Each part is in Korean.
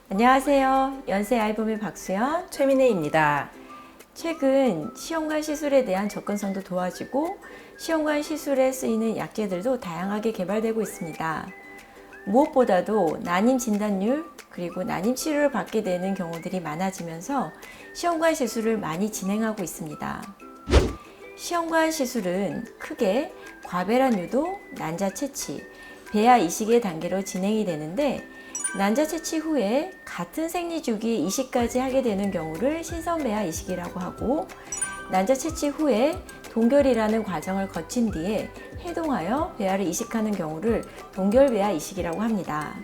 안녕하세요. 연세 아이보미 박수연, 최민혜입니다. 최근 시험관 시술에 대한 접근성도 도와지고 시험관 시술에 쓰이는 약제들도 다양하게 개발되고 있습니다. 무엇보다도 난임 진단율 그리고 난임 치료를 받게 되는 경우들이 많아지면서 시험관 시술을 많이 진행하고 있습니다. 시험관 시술은 크게 과배란 유도, 난자 채취, 배아 이식의 단계로 진행이 되는데 난자 채취 후에 같은 생리주기에 이식까지 하게 되는 경우를 신선배아 이식이라고 하고, 난자 채취 후에 동결이라는 과정을 거친 뒤에 해동하여 배아를 이식하는 경우를 동결배아 이식이라고 합니다.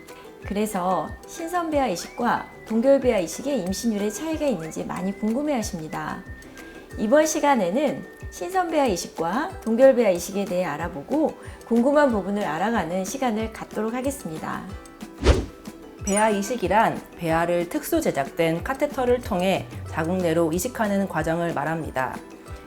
그래서 신선배아 이식과 동결배아 이식의 임신율의 차이가 있는지 많이 궁금해 하십니다. 이번 시간에는 신선배아 이식과 동결배아 이식에 대해 알아보고 궁금한 부분을 알아가는 시간을 갖도록 하겠습니다. 배아 이식이란 배아를 특수 제작된 카테터를 통해 자궁 내로 이식하는 과정을 말합니다.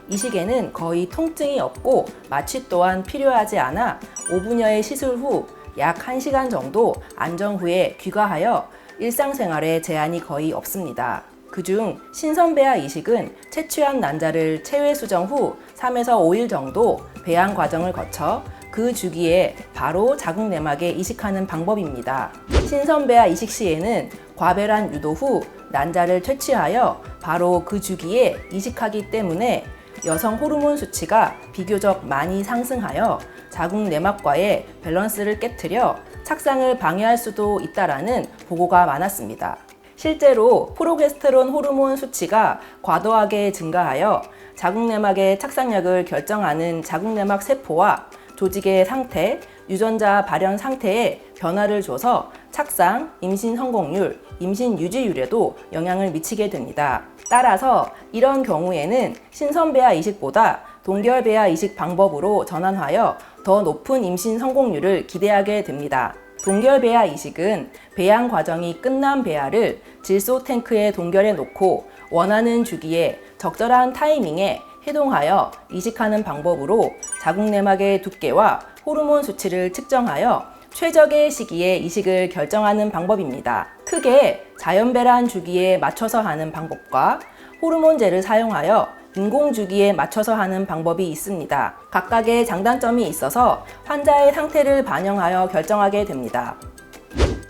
이식에는 거의 통증이 없고 마취 또한 필요하지 않아 5분여의 시술 후 약 1시간 정도 안정 후에 귀가하여 일상생활에 제한이 거의 없습니다. 그중 신선배아 이식은 채취한 난자를 체외 수정 후 3에서 5일 정도 배양 과정을 거쳐 그 주기에 바로 자궁 내막에 이식하는 방법입니다. 신선배아 이식 시에는 과배란 유도 후 난자를 채취하여 바로 그 주기에 이식하기 때문에 여성 호르몬 수치가 비교적 많이 상승하여 자궁 내막과의 밸런스를 깨트려 착상을 방해할 수도 있다라는 보고가 많았습니다. 실제로 프로게스테론 호르몬 수치가 과도하게 증가하여 자궁 내막의 착상력을 결정하는 자궁 내막 세포와 조직의 상태, 유전자 발현 상태에 변화를 줘서 착상, 임신 성공률, 임신 유지율에도 영향을 미치게 됩니다. 따라서 이런 경우에는 신선배아 이식보다 동결배아 이식 방법으로 전환하여 더 높은 임신 성공률을 기대하게 됩니다. 동결배아 이식은 배양 과정이 끝난 배아를 질소 탱크에 동결해 놓고 원하는 주기에 적절한 타이밍에 해동하여 이식하는 방법으로 자궁 내막의 두께와 호르몬 수치를 측정하여 최적의 시기에 이식을 결정하는 방법입니다. 크게 자연배란 주기에 맞춰서 하는 방법과 호르몬제를 사용하여 인공 주기에 맞춰서 하는 방법이 있습니다. 각각의 장단점이 있어서 환자의 상태를 반영하여 결정하게 됩니다.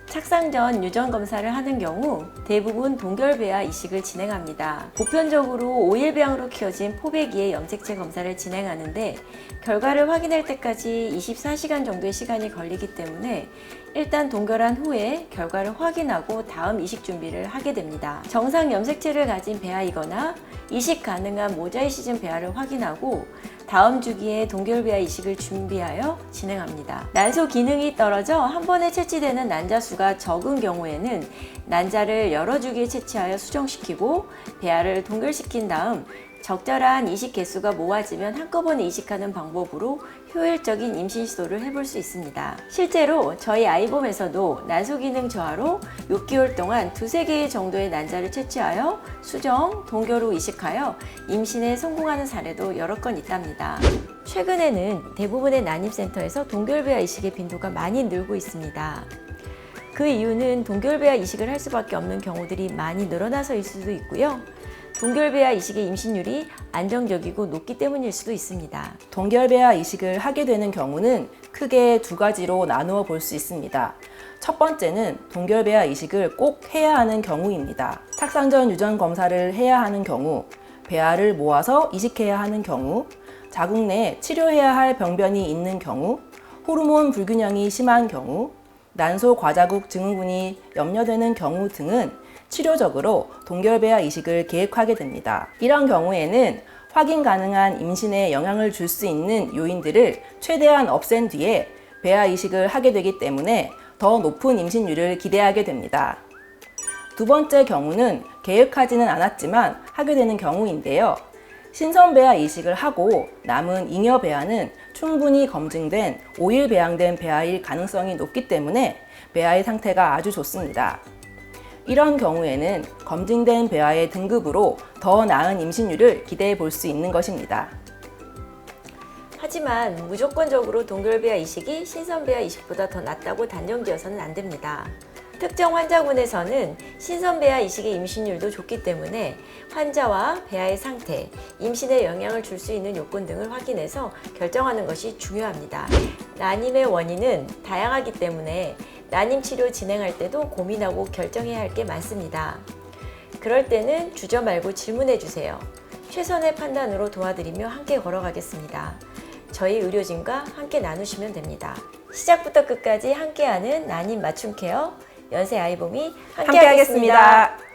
착상 전 유전 검사를 하는 경우 대부분 동결배아 이식을 진행합니다. 보편적으로 5일 배양으로 키워진 포배기의 염색체 검사를 진행하는데 결과를 확인할 때까지 24시간 정도의 시간이 걸리기 때문에 일단 동결한 후에 결과를 확인하고 다음 이식 준비를 하게 됩니다. 정상 염색체를 가진 배아이거나 이식 가능한 모자이 시즌 배아를 확인하고 다음 주기에 동결배아 이식을 준비하여 진행합니다. 난소 기능이 떨어져 한 번에 채취되는 난자 수가 적은 경우에는 난자를 여러 주기에 채취하여 수정시키고 배아를 동결시킨 다음 적절한 이식 개수가 모아지면 한꺼번에 이식하는 방법으로 효율적인 임신 시도를 해볼 수 있습니다. 실제로 저희 아이봄에서도 난소 기능 저하로 6개월 동안 2~3개 정도의 난자를 채취하여 수정, 동결 후 이식하여 임신에 성공하는 사례도 여러 건 있답니다. 최근에는 대부분의 난임센터에서 동결배아 이식의 빈도가 많이 늘고 있습니다. 그 이유는 동결배아 이식을 할 수밖에 없는 경우들이 많이 늘어나서일 수도 있고요. 동결배아 이식의 임신율이 안정적이고 높기 때문일 수도 있습니다. 동결배아 이식을 하게 되는 경우는 크게 두 가지로 나누어 볼 수 있습니다. 첫 번째는 동결배아 이식을 꼭 해야 하는 경우입니다. 착상 전 유전 검사를 해야 하는 경우, 배아를 모아서 이식해야 하는 경우, 자궁 내에 치료해야 할 병변이 있는 경우, 호르몬 불균형이 심한 경우, 난소 과자국 증후군이 염려되는 경우 등은 치료적으로 동결배아 이식을 계획하게 됩니다. 이런 경우에는 확인 가능한 임신에 영향을 줄 수 있는 요인들을 최대한 없앤 뒤에 배아 이식을 하게 되기 때문에 더 높은 임신율을 기대하게 됩니다. 두 번째 경우는 계획하지는 않았지만 하게 되는 경우인데요. 신선배아 이식을 하고 남은 잉여 배아는 충분히 검증된 5일 배양된 배아일 가능성이 높기 때문에 배아의 상태가 아주 좋습니다. 이런 경우에는 검증된 배아의 등급으로 더 나은 임신율을 기대해 볼 수 있는 것입니다. 하지만 무조건적으로 동결배아 이식이 신선배아 이식보다 더 낫다고 단정지어서는 안 됩니다. 특정 환자군에서는 신선배아 이식의 임신율도 좋기 때문에 환자와 배아의 상태, 임신에 영향을 줄 수 있는 요건 등을 확인해서 결정하는 것이 중요합니다. 난임의 원인은 다양하기 때문에 난임 치료 진행할 때도 고민하고 결정해야 할 게 많습니다. 그럴 때는 주저 말고 질문해 주세요. 최선의 판단으로 도와드리며 함께 걸어가겠습니다. 저희 의료진과 함께 나누시면 됩니다. 시작부터 끝까지 함께하는 난임 맞춤 케어 연세 아이봄이 함께하겠습니다.